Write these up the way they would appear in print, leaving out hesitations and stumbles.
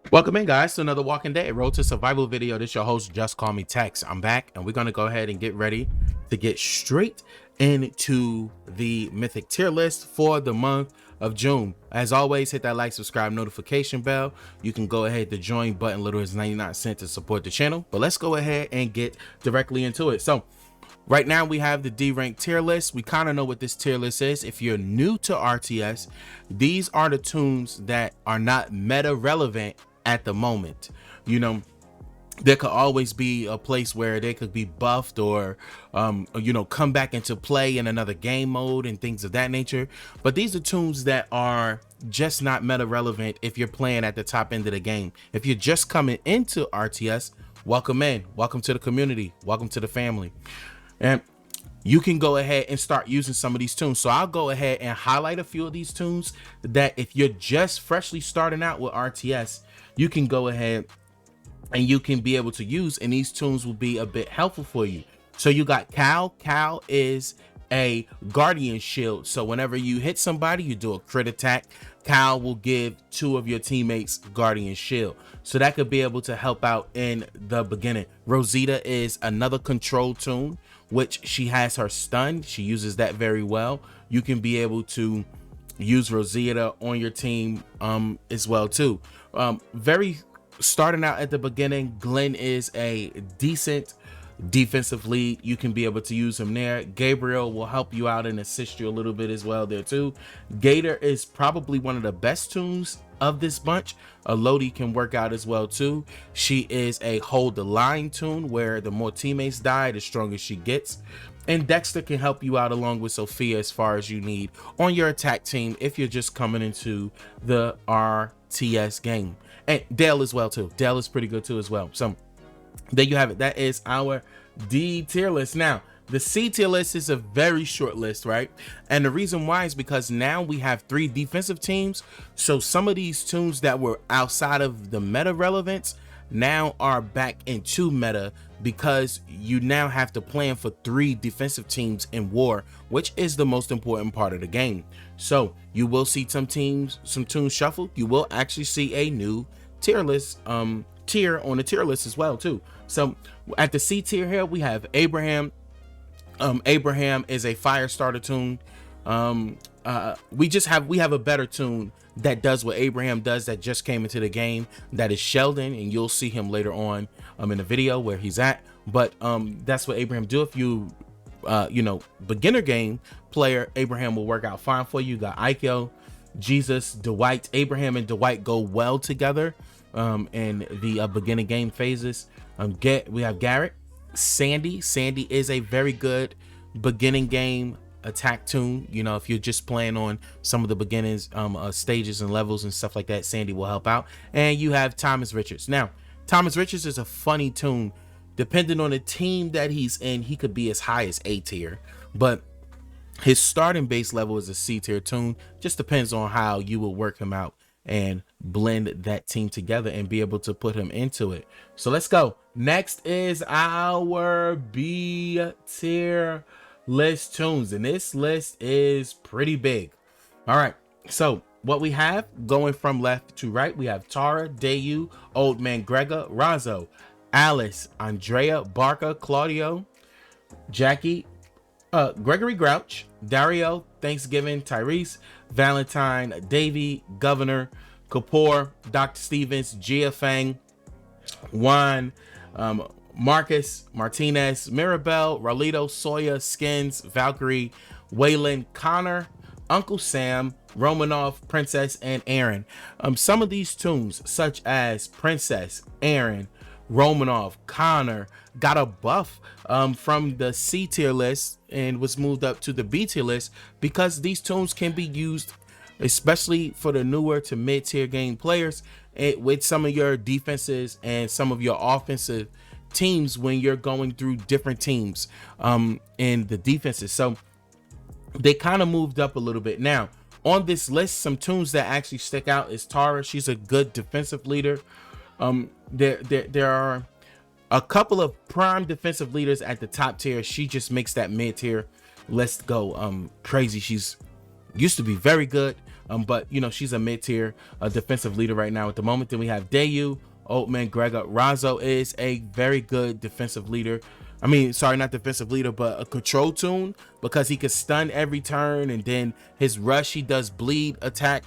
Welcome in, guys, to another Walking Dead Road to Survival video. This is your host, JustCMTexx. I'm back, and we're going to go ahead and get ready to get straight into the mythic tier list for the month of June. As always, hit that like, subscribe, notification bell. You can go ahead, the join button, little as 99 cents to support the channel. But let's go ahead and get directly into it. So right now we have the D rank tier list. We kind of know what this tier list is. If you're new to RTS, these are the tunes that are not meta relevant at the moment. You know, there could always be a place where they could be buffed or come back into play in another game mode and things of that nature. But these are tunes that are just not meta relevant if you're playing at the top end of the game. If you're just coming into RTS, welcome in, welcome to the community, welcome to the family. And you can go ahead and start using some of these tunes. So I'll go ahead and highlight a few of these tunes that if you're just freshly starting out with RTS, you can go ahead and you can be able to use, and these tunes will be a bit helpful for you. So you got Cal. Cal is a guardian shield. So whenever you hit somebody, you do a crit attack, Cal will give 2 of your teammates guardian shield. So that could be able to help out in the beginning. Rosita is another control tune, which she has her stun. She uses that very well. You can be able to use Rosita on your team as well too. Very starting out at the beginning, Glenn is a decent defensive lead. You can be able to use him there. Gabriel will help you out and assist you a little bit as well there too. Gator is probably one of the best tunes of this bunch. Lodi can work out as well too. She is a hold the line tune where the more teammates die, the stronger she gets. And Dexter can help you out along with Sophia as far as you need on your attack team if you're just coming into the RTS game. And Dale as well too. Dale is pretty good too as well. So there you have it. That is our D tier list. Now, the C tier list is a very short list, right? And the reason why is because now we have 3 defensive teams. So some of these tunes that were outside of the meta relevance now are back into meta, because you now have to plan for 3 defensive teams in war, which is the most important part of the game. So you will see some tunes shuffled. You will actually see a new tier list tier on the tier list as well too. So at the C tier here we have Abraham. Abraham is a fire starter tune. We have a better tune that does what Abraham does, that just came into the game. That is Sheldon, and you'll see him later on in the video where he's at. But that's what Abraham do. If you beginner game player, Abraham will work out fine for you. You got Ezekiel, Jesus, Dwight. Abraham and Dwight go well together in the beginning game phases. We have Garrett. Sandy is a very good beginning game attack tune. You know, if you're just playing on some of the beginnings stages and levels and stuff like that, Sandy will help out. And you have Thomas Richards. Now, Thomas Richards is a funny tune. Depending on the team that he's in, he could be as high as A tier, but his starting base level is a C tier tune. Just depends on how you will work him out and blend that team together and be able to put him into it. So let's go. Next is our B tier list tunes, and this list is pretty big. All right, so what we have going from left to right, we have Tara, Dayu, Old Man Gregor, Razzo, Alice, Andrea, Barker, Claudio, Jackie, Gregory Grouch, Dario, Thanksgiving, Tyrese, Valentine, Davey, Governor, Kapoor, Dr. Stevens, Gia Fang, Juan, Marcus, Martinez, Mirabelle, Ralito, Sawyer, Skins, Valkyrie, Waylon, Connor, Uncle Sam, Romanov, Princess, and Aaron. Some of these tunes, such as Princess, Aaron, Romanov, Connor, got a buff from the C tier list and was moved up to the B tier list, because these tunes can be used especially for the newer to mid tier game players with some of your defenses and some of your offensive teams when you're going through different teams in the defenses. So they kind of moved up a little bit. Now on this list, some tunes that actually stick out is Tara. She's a good defensive leader. There are a couple of prime defensive leaders at the top tier. She just makes that mid tier list go crazy. She's used to be very good. but you know, she's a mid-tier defensive leader right now at the moment. Then we have Dayu, Oatman, Gregor. Razo is a very good defensive leader. I mean, sorry, not defensive leader, but a control toon, because he can stun every turn, and then his rush, he does bleed attack.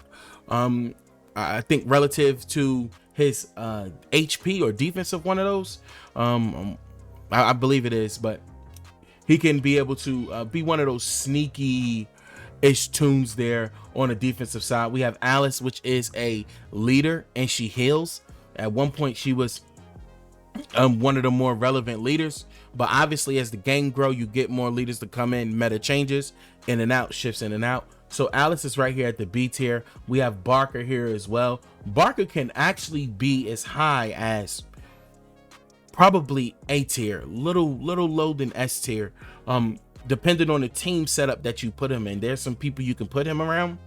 I think relative to his HP or defense of one of those. I believe it is, but he can be able to be one of those sneaky-ish toons there on the defensive side. We have Alice, which is a leader, and she heals. At one point, she was one of the more relevant leaders, but obviously as the game grow, you get more leaders to come in. Meta changes, in and out, shifts in and out. So Alice is right here at the B tier. We have Barker here as well. Barker can actually be as high as probably A tier, little low than S tier, depending on the team setup that you put him in. There's some people you can put him around,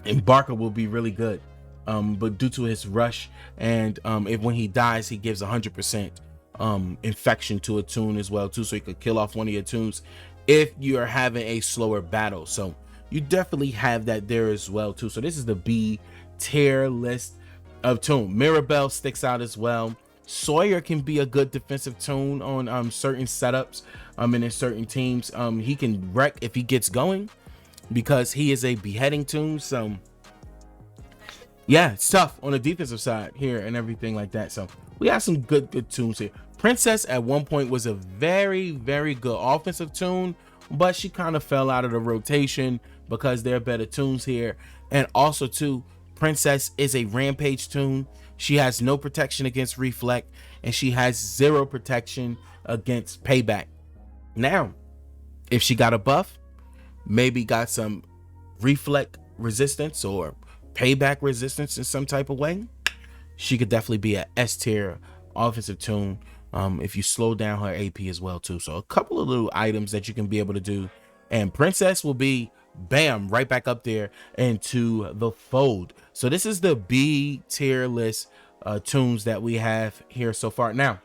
and Barker will be really good. But due to his rush, and if when he dies, he gives 100% infection to a toon as well too, so he could kill off one of your toons if you're having a slower battle. So you definitely have that there as well too. So this is the B tier list of toon. Mirabelle sticks out as well. Sawyer can be a good defensive toon on certain setups and in certain teams. He can wreck if he gets going, because he is a beheading toon. So yeah, it's tough on the defensive side here and everything like that. So we have some good toons here. Princess at one point was a very good offensive toon, but she kind of fell out of the rotation because there are better toons here. And also too, Princess is a rampage toon. She has no protection against reflect, and she has 0 protection against payback. Now, if she got a buff, maybe got some reflect resistance or payback resistance in some type of way, she could definitely be a S tier offensive toon if you slow down her AP as well too. So a couple of little items that you can be able to do, and Princess will be bam right back up there into the fold. So this is the B tier list toons that we have here so far. Now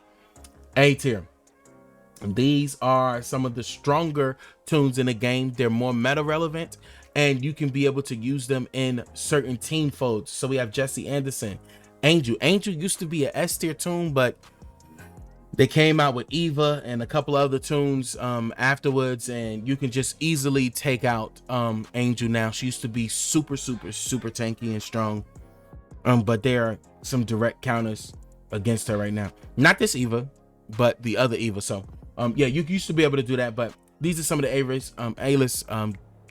A tier, these are some of the stronger toons in the game. They're more meta relevant, and you can be able to use them in certain team folds. So we have Jesse Anderson. Angel used to be an S tier toon, but they came out with Eva and a couple other toons afterwards, and you can just easily take out Angel now. She used to be super tanky and strong, but there are some direct counters against her right now. Not this Eva, but the other Eva. So yeah, you used to be able to do that, but these are some of the A-list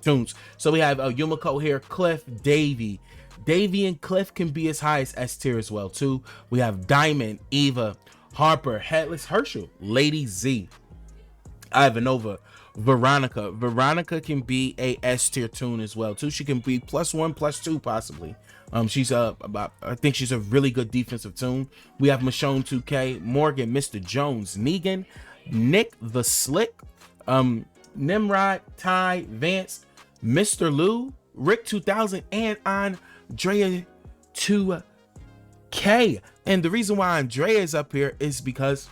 toons. So we have Yumiko here, Cliff, Davy and Cliff can be as high as S tier as well too. We have Diamond, Eva, Harper, Headless Herschel, Lady Z, Ivanova, Veronica can be a S tier toon as well too. She can be +1, +2 possibly. She's I think she's a really good defensive toon. We have Michonne 2K, Morgan, Mr. Jones, Negan, Nick the Slick, Nimrod, Ty, Vance, Mr. Lou, Rick 2000, and Andrea 2K. And the reason why Andrea is up here is because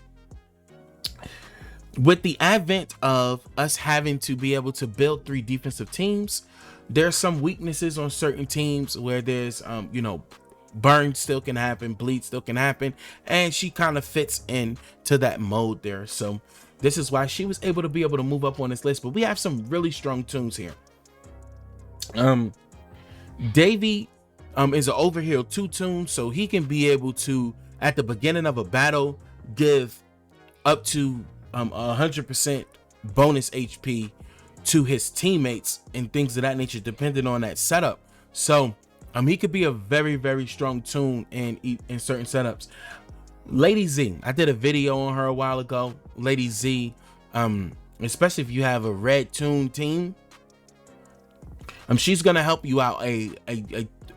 with the advent of us having to be able to build 3 defensive teams, there's some weaknesses on certain teams where there's you know, burn still can happen, bleed still can happen, and she kind of fits into that mode there. So this is why she was able to move up on this list. But we have some really strong toons here. Davey is an overheal 2 toon, so he can be able to, at the beginning of a battle, give up to 100% bonus HP to his teammates and things of that nature, depending on that setup. So he could be a very strong toon in certain setups. Lady Z, I did a video on her a while ago. Lady Z, especially if you have a red toon team, she's gonna help you out a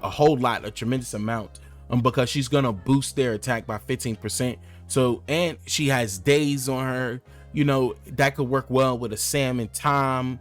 whole lot, a tremendous amount, because she's gonna boost their attack by 15%. So, and she has days on her, you know, that could work well with a Sam and Tom,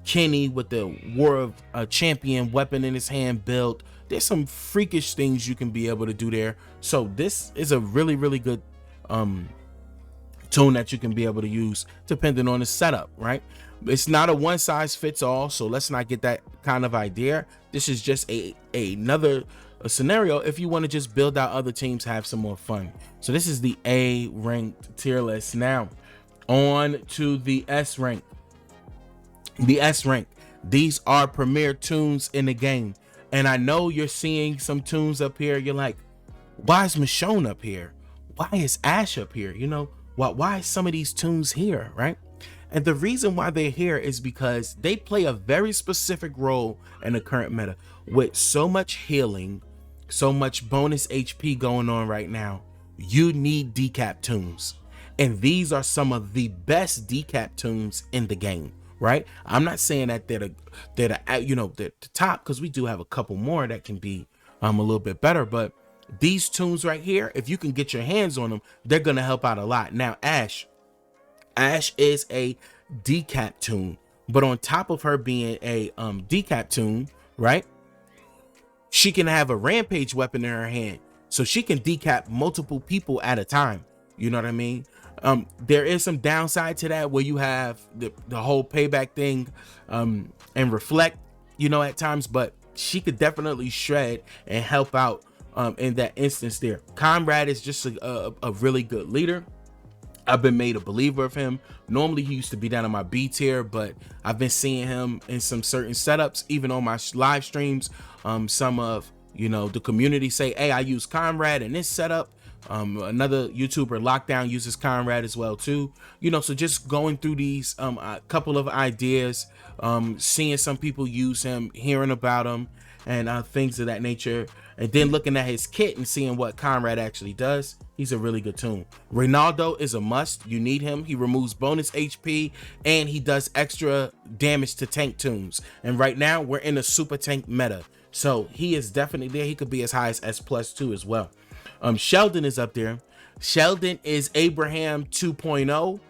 Kenny with the War of Champion weapon in his hand build. There's some freakish things you can be able to do there. So this is a really good toon that you can be able to use depending on the setup, right? It's not a one size fits all, so let's not get that kind of idea. This is just another scenario if you want to just build out other teams, have some more fun. So this is the A ranked tier list. Now on to the S rank. The S rank, these are premier tunes in the game, and I know you're seeing some tunes up here. You're like, why is Michonne up here? Why is Ash up here? You know, why is some of these tunes here, right? And the reason why they're here is because they play a very specific role in the current meta. With so much healing, so much bonus HP going on right now, you need decap tunes. And these are some of the best decap tunes in the game, right? I'm not saying that they're the top, because we do have a couple more that can be a little bit better, but these tunes right here, if you can get your hands on them, they're going to help out a lot. Now, Ash is a decap tune, but on top of her being a decap tune, right, she can have a rampage weapon in her hand, so she can decap multiple people at a time. You know what I mean? There is some downside to that, where you have the whole payback thing and reflect, you know, at times, but she could definitely shred and help out in that instance there. Comrade is just a really good leader. I've been made a believer of him. Normally he used to be down on my B tier, but I've been seeing him in some certain setups, even on my live streams. Some of, you know, the community say, hey, I use Comrade in this setup. Another YouTuber, Lockdown, uses Comrade as well too. You know, so just going through these a couple of ideas, seeing some people use him, hearing about him, and things of that nature, and then looking at his kit and seeing what Comrade actually does. He's a really good tune. Ronaldo is a must. You need him. He removes bonus HP and he does extra damage to tank tunes. And right now we're in a super tank meta, so he is definitely there. He could be as high as S+2 as well. Sheldon is up there. Sheldon is Abraham 2.0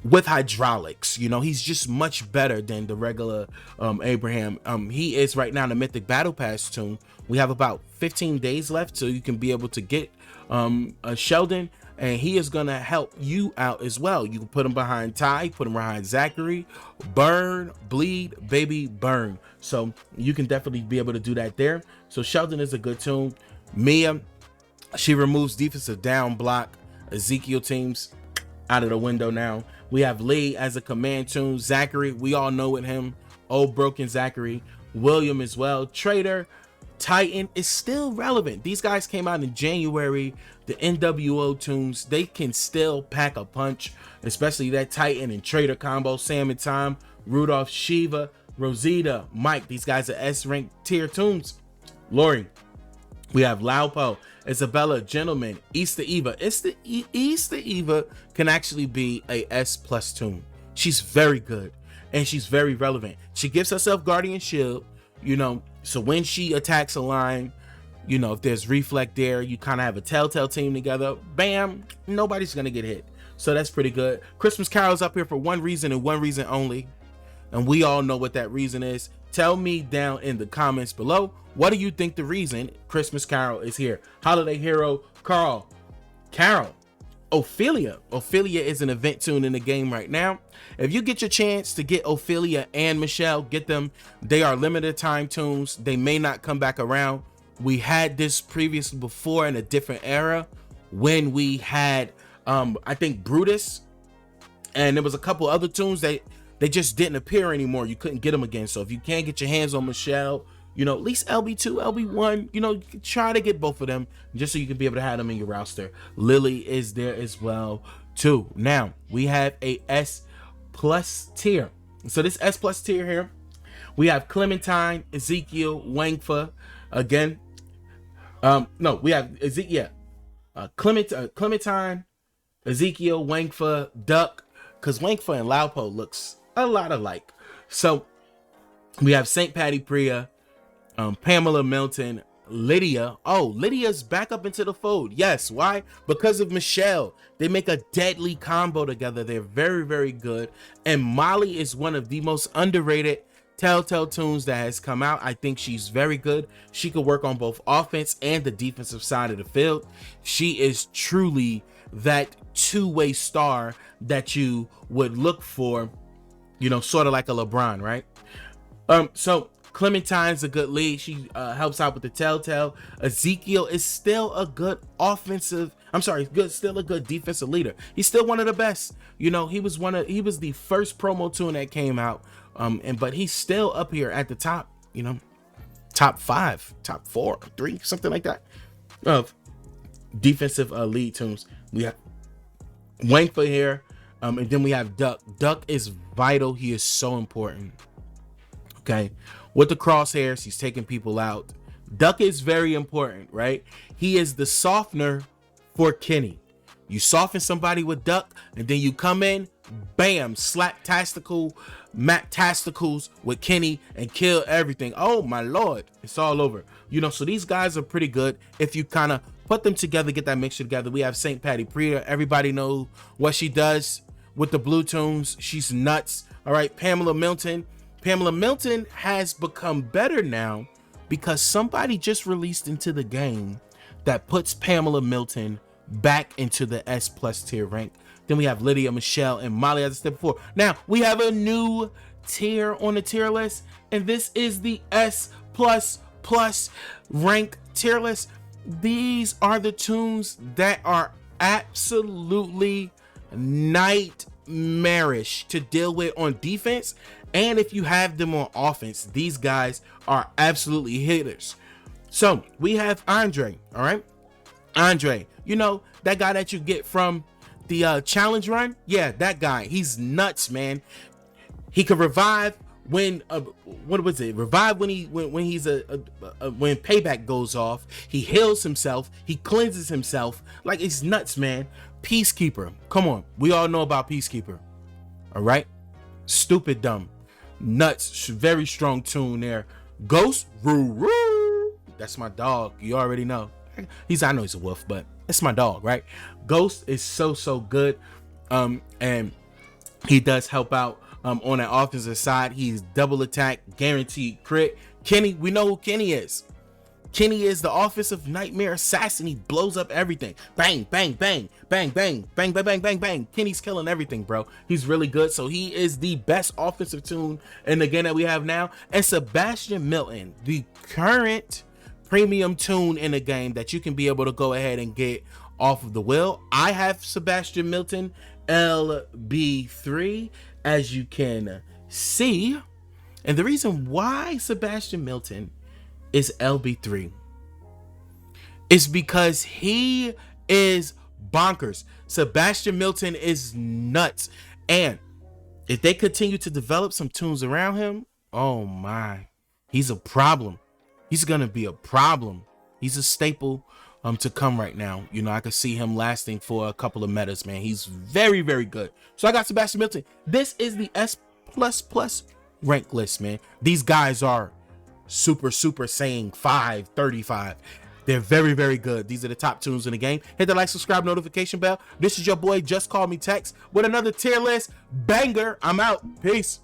with hydraulics. You know, he's just much better than the regular Abraham. He is right now the Mythic Battle Pass tune. We have about 15 days left, so you can be able to get a Sheldon, and he is gonna help you out as well. You can put him behind Ty, put him behind Zachary, burn, bleed, baby, burn. So you can definitely be able to do that there. So Sheldon is a good tune. Mia, she removes defensive down block. Ezekiel teams out of the window now. We have Lee as a command tune. Zachary, we all know with him, old broken Zachary. William as well. Trader, Titan is still relevant. These guys came out in January. The NWO tunes, they can still pack a punch, especially that Titan and Trader combo. Sam and Tom, Rudolph, Shiva, Rosita, Mike. These guys are S rank tier tunes. Lori, we have Laupo, Isabella, Gentleman, Easter Eva. Easter Eva can actually be a S+ tune. She's very good and she's very relevant. She gives herself Guardian Shield, you know, so when she attacks a line, you know, if there's reflect there, you kind of have a telltale team together. Bam, nobody's gonna get hit. So that's pretty good. Christmas Carol's up here for one reason and one reason only, and we all know what that reason is. Tell me down in the comments below, what do you think the reason Christmas Carol is here? Holiday Hero, Carol, Ophelia. Ophelia is an event tune in the game right now. If you get your chance to get Ophelia and Michelle, get them. They are limited time tunes. They may not come back around. We had this previously before in a different era when we had, I think, Brutus, and there was a couple other tunes that they just didn't appear anymore. You couldn't get them again. So if you can't get your hands on Michelle, you know, at least LB2, LB1, you know, try to get both of them just so you can be able to have them in your roster. Lily is there as well too. Now we have a S+ tier. So this S+ tier here, we have Clementine, Ezekiel, Wangfa. Again, no, we have Ezekiel, Clementine, Ezekiel, Wangfa, Duck, because Wangfa and Laupo looks a lot alike. So we have St. Patty Priya, Pamela Milton, Lydia. Oh, Lydia's back up into the fold. Yes, why? Because of Michelle. They make a deadly combo together. They're very, very good. And Molly is one of the most underrated Telltale tunes that has come out. I think she's very good. She could work on both offense and the defensive side of the field. She is truly that two-way star that you would look for you know, sort of like a LeBron, right? So Clementine's a good lead. She helps out with the telltale. Ezekiel is still a good still a good defensive leader. He's still one of the best. You know, he was the first promo tune that came out. But he's still up here at the top, you know, top 5, top 4, 3, something like that of defensive lead tunes. We have Wangfa here, and then we have Duck. Duck is vital. He is so important. Okay, with the crosshairs, he's taking people out. Duck is very important, right? He is the softener for Kenny. You soften somebody with Duck, and then you come in, bam, slap tasticles with Kenny and kill everything. Oh my lord, it's all over. You know, so these guys are pretty good if you kind of put them together, get that mixture together. We have St. Patty Priya. Everybody know what she does with the blue tunes. She's nuts. All right, Pamela Milton. Pamela Milton has become better now because somebody just released into the game that puts Pamela Milton back into the S+ tier rank. Then we have Lydia, Michelle, and Molly as I said before. Now we have a new tier on the tier list, and this is the S++ rank tier list. These are the tunes that are absolutely nightmarish to deal with on defense, and if you have them on offense, these guys are absolutely hitters. So we have Andre. All right, Andre, you know that guy that you get from the challenge run? Yeah, that guy. He's nuts, man. He can revive when revive when he's when payback goes off. He heals himself, he cleanses himself. Like, it's nuts, man. Peacekeeper, come on, we all know about Peacekeeper. All right, stupid dumb, nuts, very strong tune there. Ghost, roo roo, that's my dog, you already know. I know he's a wolf, but it's my dog, right? Ghost is so good, and he does help out on the offensive side. He's double attack, guaranteed crit. Kenny, we know who Kenny is. Kenny is the offensive nightmare assassin. He blows up everything. Bang, bang, bang, bang, bang, bang, bang, bang, bang, bang. Kenny's killing everything, bro. He's really good. So he is the best offensive tune in the game that we have now. And Sebastian Milton, the current premium tune in the game that you can be able to go ahead and get off of the wheel. I have Sebastian Milton LB3, as you can see. And the reason why Sebastian Milton is LB3 is because he is bonkers. Sebastian Milton is nuts. And if they continue to develop some tunes around him, oh my, he's a problem. He's gonna be a problem. He's a staple to come right now. You know, I could see him lasting for a couple of metas, man. He's very, very good. So I got Sebastian Milton. This is the S++ rank list, man. These guys are Super Saiyan 5, 35. They're very, very good. These are the top tunes in the game. Hit the like, subscribe, notification bell. This is your boy JustCMTexx with another tier list banger. I'm out. Peace.